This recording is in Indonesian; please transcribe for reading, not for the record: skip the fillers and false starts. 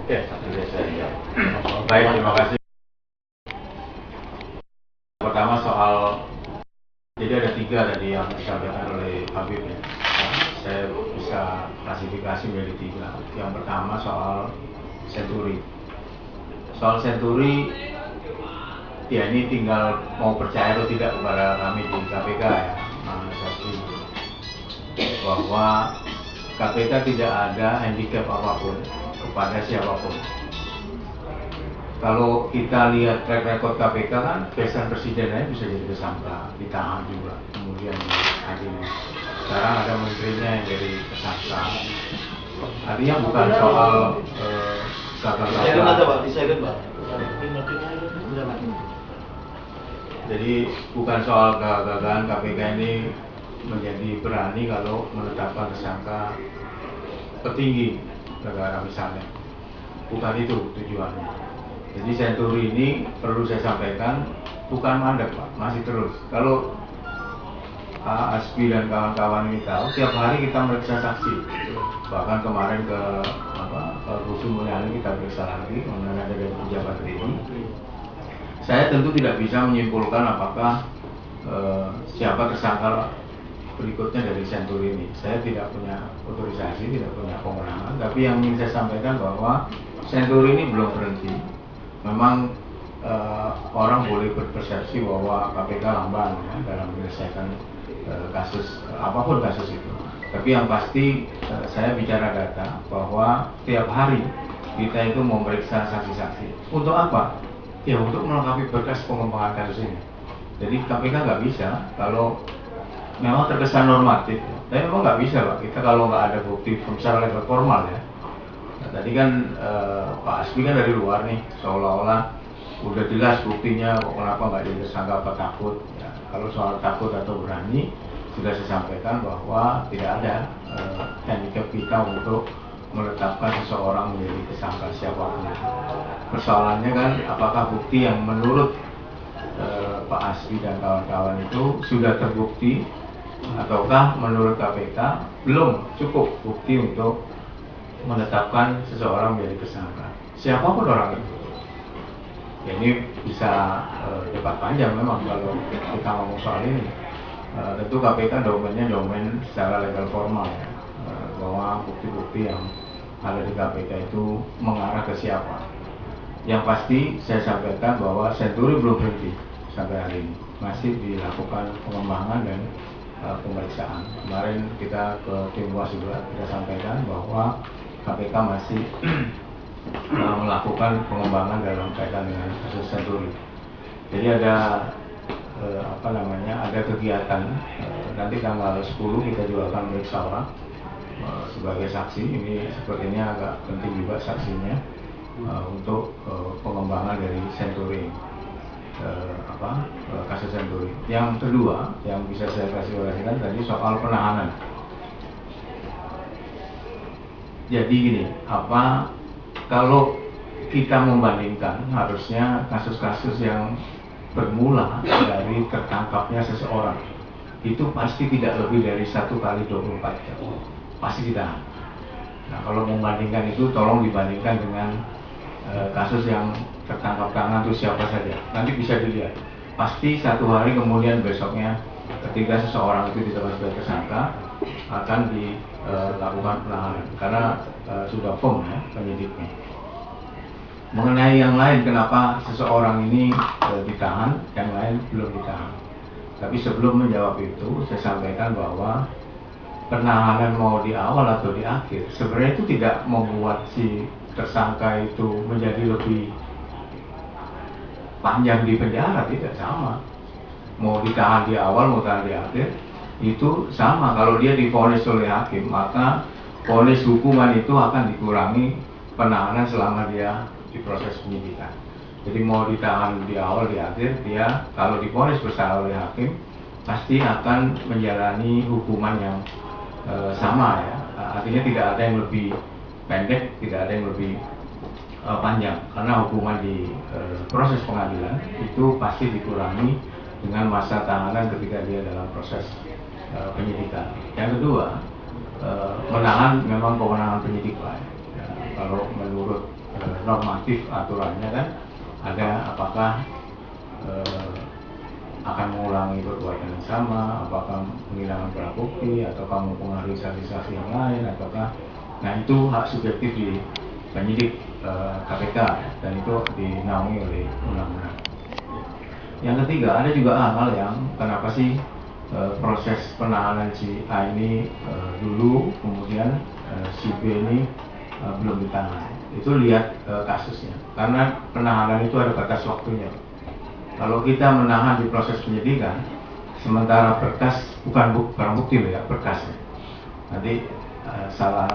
Ya, saya. Baik, terima kasih. Pertama soal, jadi ada 3 tadi yang disampaikan oleh Habib ya. Saya bisa klasifikasi menjadi 3. Yang pertama soal senturi. Soal senturi, ya ini tinggal mau percaya atau tidak kepada kami di KPK ya, Mas Asfi, bahwa KPK tidak ada handicap apapun kepada siapapun. Kalau kita lihat track record KPK kan, besan presidennya bisa jadi tersangka, ditahan juga, kemudian diadili. Sekarang ada menterinya yang jadi tersangka. Artinya bukan soal gagal-gagal. Jadi bukan soal kegagalan KPK ini menjadi berani kalau menetapkan tersangka petinggi negara misalnya. Bukan itu tujuannya. Jadi senturi ini perlu saya sampaikan bukan mandek Pak, masih terus. Kalau Pak Asbi dan kawan-kawan ini tahu, tiap hari kita meriksa saksi. Bahkan kemarin ke Bu Sri Mulyani kita periksa lagi, mengenai ada pejabat ini. Saya tentu tidak bisa menyimpulkan apakah siapa tersangka berikutnya dari senturi ini. Saya tidak punya otorisasi, tidak punya kewenangan. Tapi yang ingin saya sampaikan bahwa senturi ini belum berhenti. Memang orang boleh berpersepsi bahwa KPK lamban ya, dalam menyelesaikan kasus apapun kasus itu. Tapi yang pasti saya bicara data bahwa tiap hari kita itu memeriksa saksi-saksi. Untuk apa? Ya untuk melengkapi berkas pengembangan kasus ini. Jadi KPK nggak bisa kalau memang terkesan normatif. Tapi memang nggak bisa Pak. Kita kalau nggak ada bukti secara legal formal ya. Nah, tadi kan Pak Asbi kan dari luar nih, seolah-olah udah jelas buktinya, kok kenapa nggak jadi tersangka apa takut? Ya, kalau soal takut atau berani, sudah saya sampaikan bahwa tidak ada handicap kita untuk menetapkan seseorang menjadi tersangka siapapun. Persoalannya kan, apakah bukti yang menurut Pak Asbi dan kawan-kawan itu sudah terbukti, ataukah menurut KPK belum cukup bukti untuk menetapkan seseorang menjadi tersangka, siapapun orang itu. Ya, ini bisa debat panjang memang kalau kita ngomong soal ini. Tentu KPK domainnya domain secara legal formal ya, bahwa bukti-bukti yang ada di KPK itu mengarah ke siapa. Yang pasti saya sampaikan bahwa senturi belum berhenti sampai hari ini, masih dilakukan pengembangan dan pemeriksaan. Kemarin kita ke tim UAS juga kita sampaikan bahwa KPK masih melakukan pengembangan dalam kaitan dengan kasus senturi. Jadi ada ada kegiatan nanti tanggal 10 kita juga akan meriksa orang sebagai saksi. Ini sepertinya agak penting juga saksinya untuk pengembangan dari senturi, kasus senturi. Yang kedua yang bisa saya klasifikasikan tadi soal penahanan. Jadi gini, kalau kita membandingkan, harusnya kasus-kasus yang bermula dari tertangkapnya seseorang itu pasti tidak lebih dari 1 kali 24 jam, pasti ditahan. Nah, kalau membandingkan itu tolong dibandingkan dengan kasus yang tertangkap tangan itu siapa saja. Nanti bisa dilihat, pasti 1 hari kemudian besoknya ketika seseorang itu ditetapkan sebagai tersangka akan dilakukan penahanan karena sudah firm ya penyidiknya. Mengenai yang lain, kenapa seseorang ini ditahan, yang lain belum ditahan. Tapi sebelum menjawab itu, saya sampaikan bahwa penahanan mau di awal atau di akhir, sebenarnya itu tidak membuat si tersangka itu menjadi lebih panjang di penjara, tidak, sama. Mau ditahan di awal, mau ditahan di akhir, itu sama. Kalau dia divonis oleh hakim, maka vonis hukuman itu akan dikurangi penahanan selama dia di proses penyidikan. Jadi mau ditahan di awal, di akhir, dia kalau divonis bersalah oleh hakim pasti akan menjalani hukuman yang sama ya. Artinya tidak ada yang lebih pendek, tidak ada yang lebih panjang, karena hukuman di proses pengadilan itu pasti dikurangi dengan masa tahanan ketika dia dalam proses penyidikan. Yang kedua, menahan memang kewenangan penyidik Pak. Ya, kalau menurut normatif aturannya kan ada, apakah akan mengulangi perbuatan yang sama, apakah menghilangkan barang bukti, ataukah mempengaruhi saksi-saksi yang lain, ataukah, nah itu hak subjektif di penyidik KPK dan itu dinaungi oleh undang-undang. Yang ketiga, ada juga hal-hal yang kenapa sih proses penahanan si A ini dulu, kemudian si B ini belum ditahan. Itu lihat kasusnya, karena penahanan itu ada batas waktunya. Kalau kita menahan di proses penyidikan, sementara berkas, bukan barang bukti loh ya, berkasnya, nanti salah